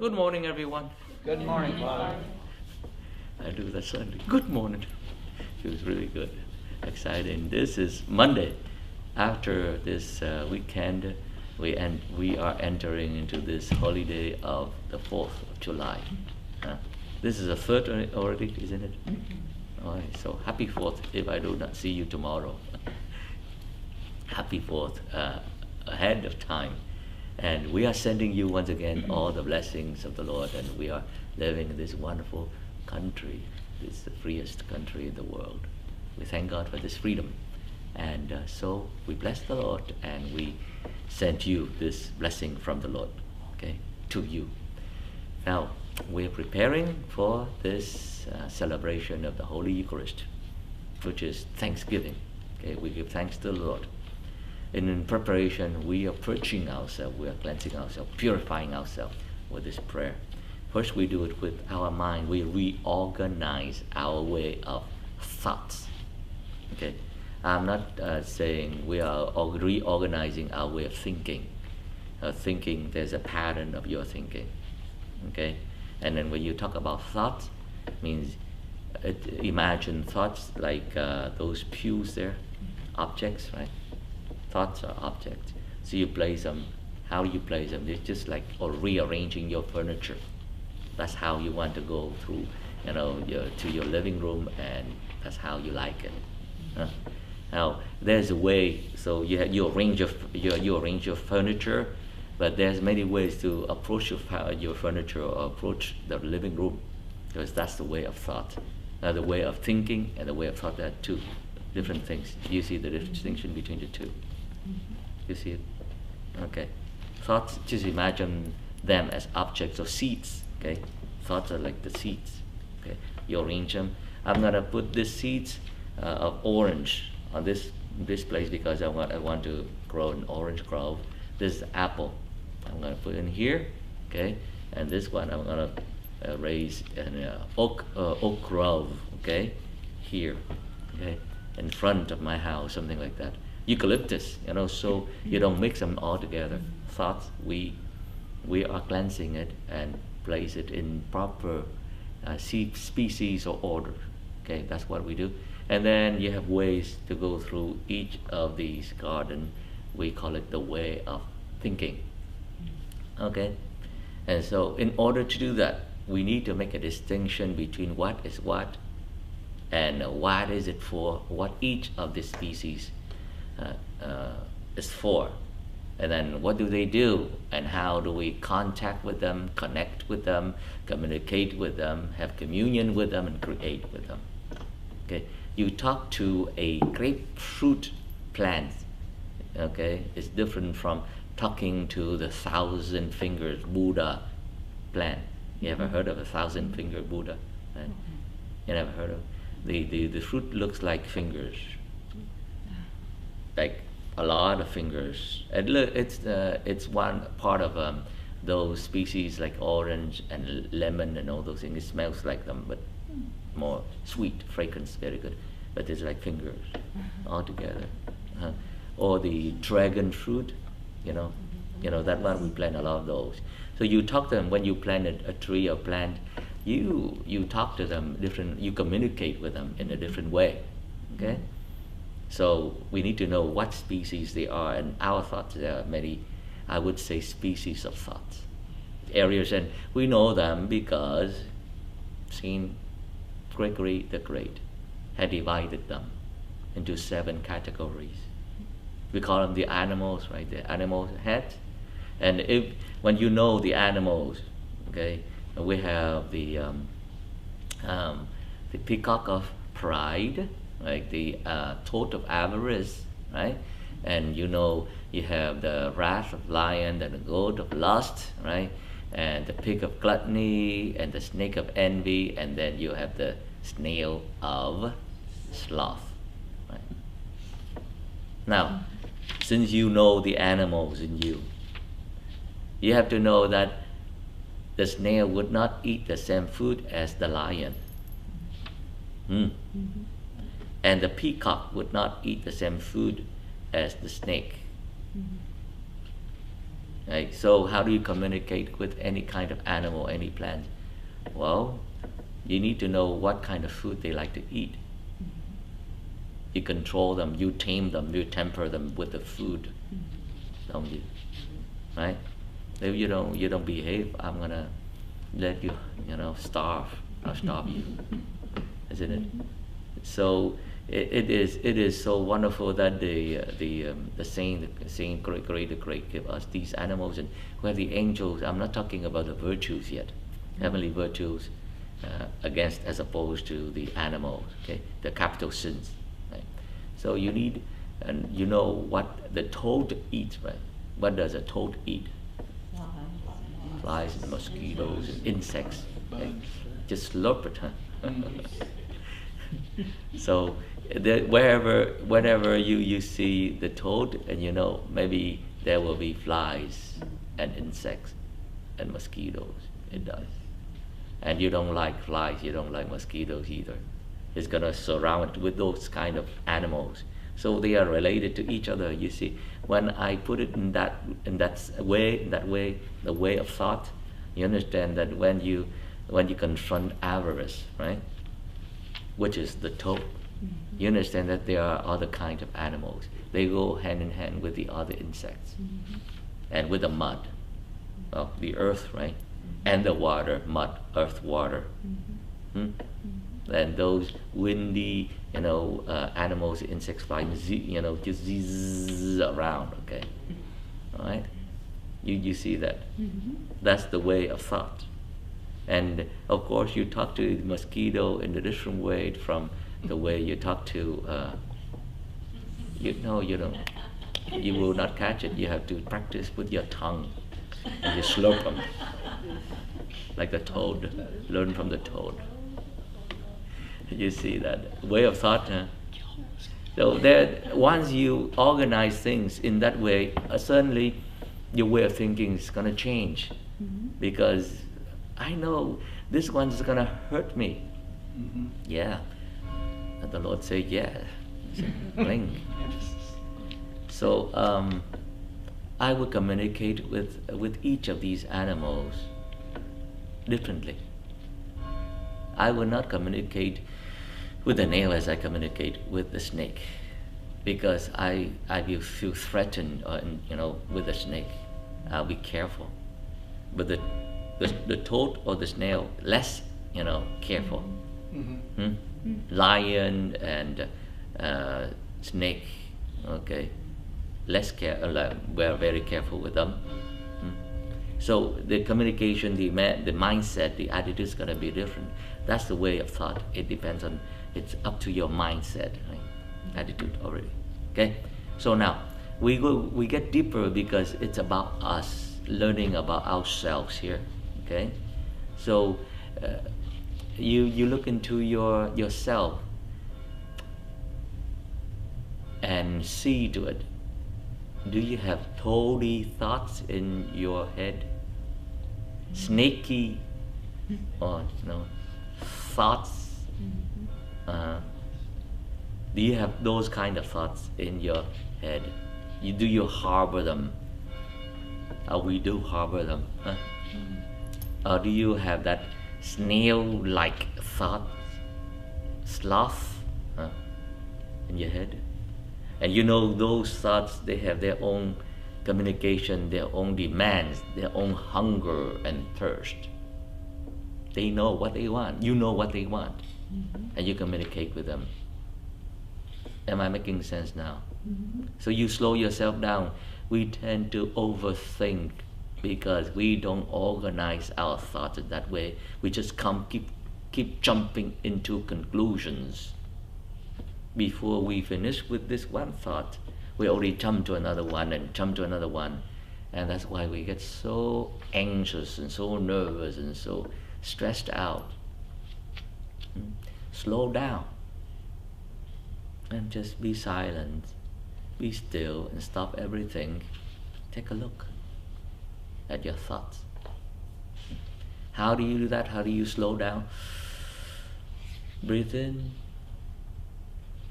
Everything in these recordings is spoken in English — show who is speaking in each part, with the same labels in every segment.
Speaker 1: Good morning, everyone.
Speaker 2: Good morning, Father.
Speaker 1: I do that Sunday. Good morning. It was really good, exciting. This is Monday. After this weekend, we are entering into this holiday of the 4th of July. This is the third already, isn't it? All right, so happy 4th if I do not see you tomorrow. Happy 4th ahead of time. And we are sending you once again all the blessings of the Lord, and we are living in this wonderful country. This is the freest country in the world. We thank God for this freedom. And so we bless the Lord, and we send you this blessing from the Lord, okay, to you. Now, we're preparing for this celebration of the Holy Eucharist, which is Thanksgiving. Okay, we give thanks to the Lord. And in preparation, we are purging ourselves, we are cleansing ourselves, purifying ourselves with this prayer. First, we do it with our mind. We reorganize our way of thoughts. Okay, I'm not saying we are reorganizing our way of thinking. Thinking, there's a pattern of your thinking. Okay, and then when you talk about thoughts, means imagine thoughts like those pews there, objects, right? Thoughts are objects. So you place them. How you place them? It's just like rearranging your furniture. That's how you want to go through, to your living room, and that's how you like it. Now there's a way. So you arrange your furniture, but there's many ways to approach your furniture or approach the living room, because that's the way of thought. The way of thinking and the way of thought are two different things. You see the distinction between the two? You see it? Okay. Thoughts, just imagine them as objects or seeds. Okay. Thoughts are like the seeds. Okay. You arrange them. I'm gonna put this seeds of orange on this place because I want to grow an orange grove. This is apple. I'm gonna put in here. Okay. And this one I'm gonna raise an oak grove. Okay. Here. Okay. In front of my house, something like that. Eucalyptus, so you don't mix them all together. Thoughts, we are cleansing it and place it in proper species or order. Okay, that's what we do. And then you have ways to go through each of these gardens. We call it the way of thinking. Okay, and so in order to do that, we need to make a distinction between what is what and what is it for, what each of these species is for, and then what do they do, and how do we contact with them, connect with them, communicate with them, have communion with them, and create with them. Okay, you talk to a grapefruit plant. Okay, it's different from talking to the 1,000-fingered Buddha plant. You ever heard of a 1,000-fingered Buddha? Right? You never heard of it? The fruit looks like fingers, like a lot of fingers. It's one part of those species like orange and lemon and all those things. It smells like them, but more sweet, fragrance, very good. But it's like fingers all together. Or the dragon fruit, that one we plant a lot of those. So you talk to them when you plant a tree or plant. You talk to them different. You communicate with them in a different way. Okay. So we need to know what species they are, and our thoughts. There are many, I would say, species of thoughts, areas, and we know them because Saint Gregory the Great had divided them into 7 categories. We call them the animals, right? The animal heads, and when you know the animals, okay, we have the peacock of pride. Like the toad of avarice, right? And you have the wrath of lion and the goat of lust, right? And the pig of gluttony and the snake of envy, and then you have the snail of sloth, right? Now, since you know the animals in you, you have to know that the snail would not eat the same food as the lion. And the peacock would not eat the same food as the snake. Right? So how do you communicate with any kind of animal, any plant? Well, you need to know what kind of food they like to eat. You control them, you tame them, you temper them with the food, don't you? Right? If you don't behave, I'm gonna let you, starve. I'll starve you, isn't it? So it is so wonderful that the saint great give us these animals, and where the angels. I'm not talking about the virtues yet, heavenly virtues, against as opposed to the animals. Okay, the capital sins. Right? So you need, and you know what the toad eats, right? What does a toad eat? Flies and mosquitoes and insects. Okay? Just slurp it, huh? So whenever you see the toad, and maybe there will be flies and insects and mosquitoes. It does. And you don't like flies, you don't like mosquitoes either. It's gonna surround with those kind of animals. So they are related to each other. You see, when I put it in that way, the way of thought, you understand that when you confront avarice, right, which is the toad, you understand that there are other kinds of animals. They go hand in hand with the other insects, and with the mud, well, the earth, right, and the water, mud, earth, water. And those windy, animals, insects flying, just zzz around. Okay, all right. You see that? That's the way of thought. And of course, you talk to the mosquito in a different way from the way you talk to. You don't. You will not catch it. You have to practice with your tongue, and you slurp them, like the toad. Learn from the toad. You see that way of thought, huh? So once you organize things in that way, certainly your way of thinking is going to change, because I know this one is going to hurt me. Yeah. And the Lord said, yeah. Blink. So I would communicate with each of these animals differently. I will not communicate with the nail as I communicate with the snake, because I will feel threatened, with the snake. I'll be careful. But the toad or the snail, less, careful. Lion and snake, okay, less care. We're very careful with them. So the communication, the mindset, the attitude is going to be different. That's the way of thought. It depends on. It's up to your mindset, right? Attitude already. Okay. So now we get deeper, because it's about us learning about ourselves here. Okay. So you look into yourself and see to it. Do you have toady thoughts in your head? Snaky, or thoughts? Do you have those kind of thoughts in your head? Do you harbor them? We do harbor them. Huh? Or do you have that snail-like thought, sloth, in your head? And those thoughts, they have their own communication, their own demands, their own hunger and thirst. They know what they want. You know what they want. And you communicate with them. Am I making sense now? So you slow yourself down. We tend to overthink because we don't organize our thoughts in that way. We just keep jumping into conclusions. Before we finish with this one thought, we already jump to another one and jump to another one. And that's why we get so anxious and so nervous and so stressed out. Slow down and just be silent, be still, and stop everything. Take a look at your thoughts. How do you do that? How do you slow down? Breathe in,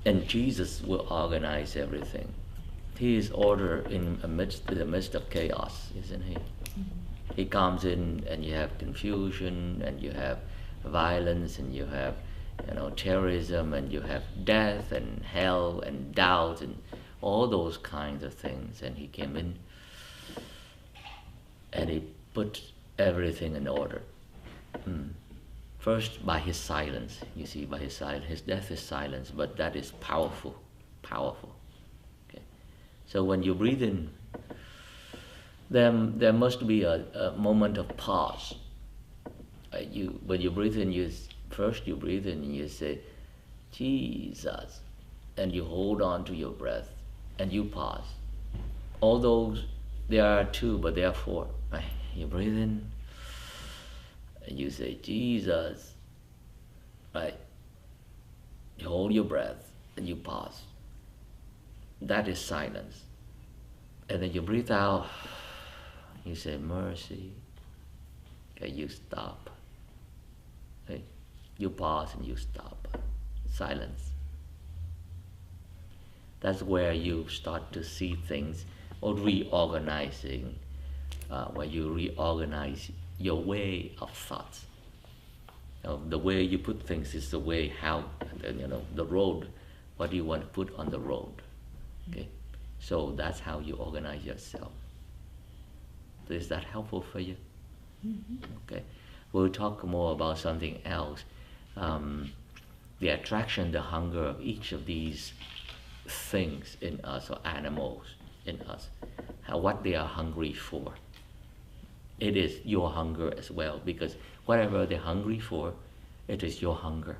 Speaker 1: and Jesus will organize everything. He is order in the midst of chaos, isn't he? He comes in and you have confusion and you have violence and you have terrorism and you have death and hell and doubt and all those kinds of things. And he came in and he put everything in order. First, by his silence. You see, by his silence. His death is silence, but that is powerful. Powerful. Okay. So when you breathe in, there must be a moment of pause. When you breathe in, first you breathe in and you say, Jesus, and you hold on to your breath and you pause. Although there are two, but there are four. Right? You breathe in and you say, Jesus, right? You hold your breath and you pause. That is silence. And then you breathe out, you say, mercy. Okay, you stop. Okay? You pause and you stop. Silence. That's where you start to see things, or reorganizing, where you reorganize your way of thoughts. The way you put things is the way how, the road, what do you want to put on the road? Okay? So that's how you organize yourself. So is that helpful for you? Okay. We'll talk more about something else. The attraction, the hunger of each of these things in us, or animals in us, what they are hungry for. It is your hunger as well, because whatever they're hungry for, it is your hunger.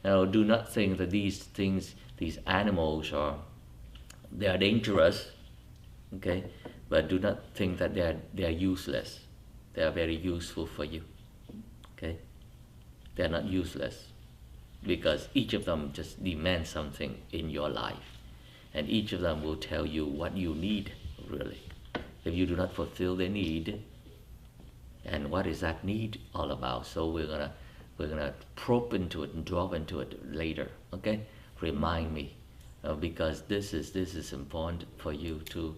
Speaker 1: Now, do not think that these things, these animals they are dangerous, okay? But do not think that they are useless. They are very useful for you, okay? They are not useless, because each of them just demands something in your life, and each of them will tell you what you need, really. If you do not fulfill their need, and what is that need all about? So we're gonna probe into it and delve into it later, okay? Remind me, because this is important for you to,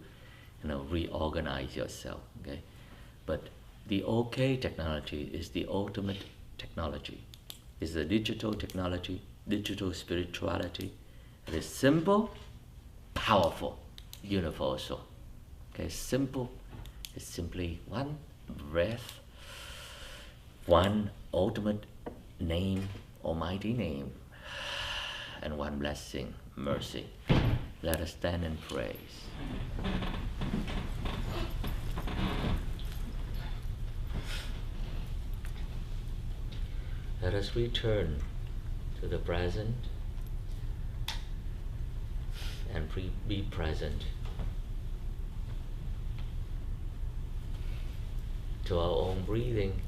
Speaker 1: reorganize yourself, okay? But the OK technology is the ultimate technology. It's the digital technology, digital spirituality. It is simple, powerful, universal. Okay, simple. It's simply one breath, one ultimate name, almighty name, and one blessing, mercy. Let us stand and praise. Let us return to the present and be present to our own breathing.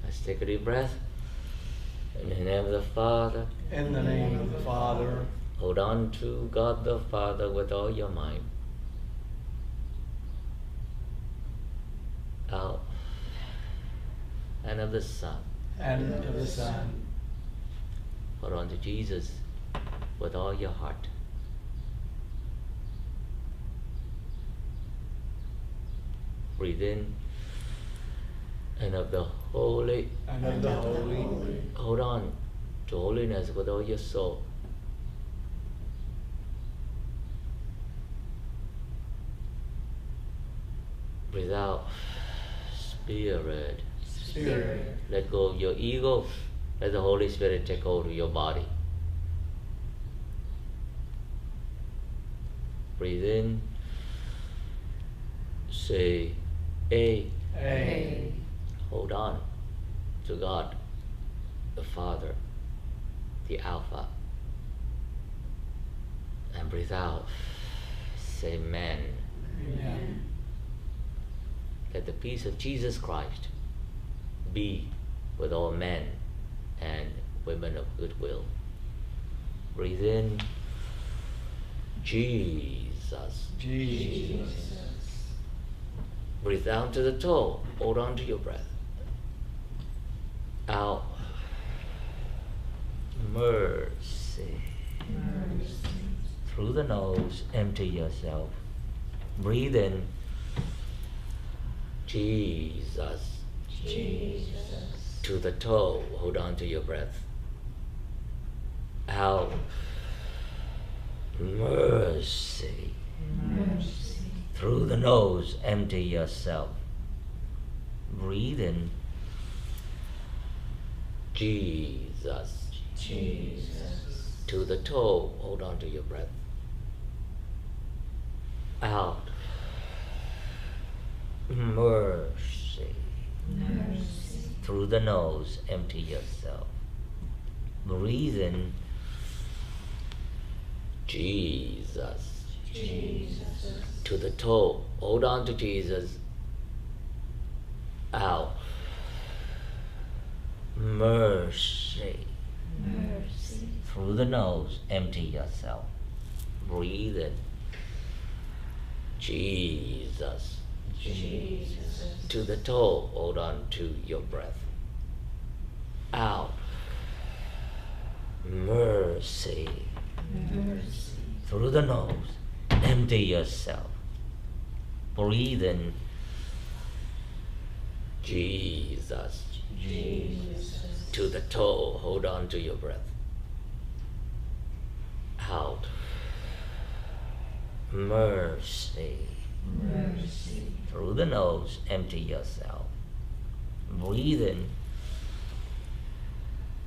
Speaker 1: Let's take a deep breath. In the name of the Father.
Speaker 2: In the name of the Father.
Speaker 1: Hold on to God the Father with all your might. Out. And of the Son.
Speaker 2: And of the Son.
Speaker 1: Hold on to Jesus with all your heart. Breathe in. And of the Holy.
Speaker 2: And of the Holy.
Speaker 1: Hold on to holiness with all your soul. Breathe out. Spirit.
Speaker 2: Spirit.
Speaker 1: Let go of your ego. Let the Holy Spirit take hold of your body. Breathe in. Say A.
Speaker 2: A.
Speaker 1: Hold on to God, the Father, the Alpha. And breathe out. Say Amen.
Speaker 2: Amen.
Speaker 1: Let the peace of Jesus Christ be with all men and women of goodwill. Breathe in, Jesus.
Speaker 2: Jesus.
Speaker 1: Breathe down to the toe. Hold on to your breath. Out. Mercy. Through the nose, empty yourself. Breathe in. Jesus. To the toe. Hold on to your breath. Out. Mercy. Through the nose, empty yourself. Breathe in. Jesus. To the toe, hold on to your breath. Out. Mercy. Through the nose, empty yourself. Breathe in. Jesus. To the toe, hold on to Jesus. Out. Mercy. Through the nose, empty yourself. Breathe in. Jesus. To the toe, hold on to your breath. Out. Mercy. Through the nose, empty yourself. Breathe in. Jesus. To the toe, hold on to your breath. Out. Mercy. Through the nose, empty yourself. Breathe in.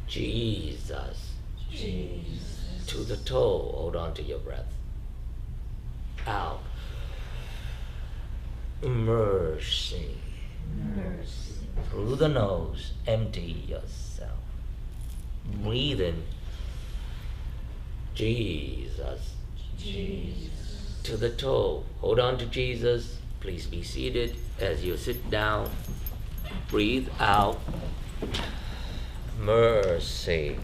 Speaker 1: Jesus. To the toe, hold on to your breath. Out. Mercy. Through the nose, empty yourself. Breathe in. Jesus. To the toe, hold on to Jesus. Please be seated as you sit down. Breathe out. Mercy.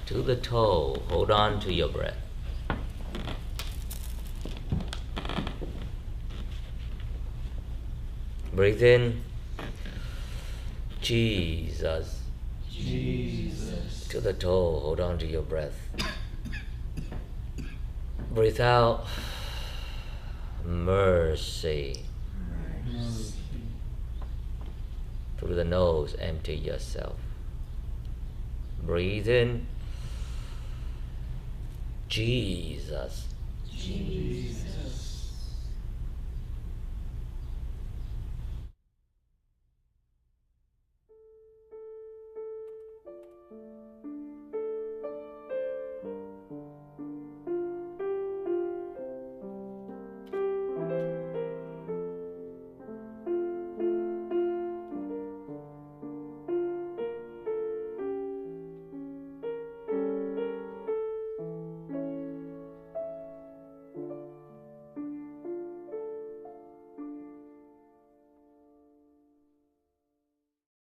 Speaker 1: To the toe, hold on to your breath. Breathe in. Jesus. To the toe, hold on to your breath. Breathe out. Mercy. Through the nose, empty yourself. Breathe in. Jesus.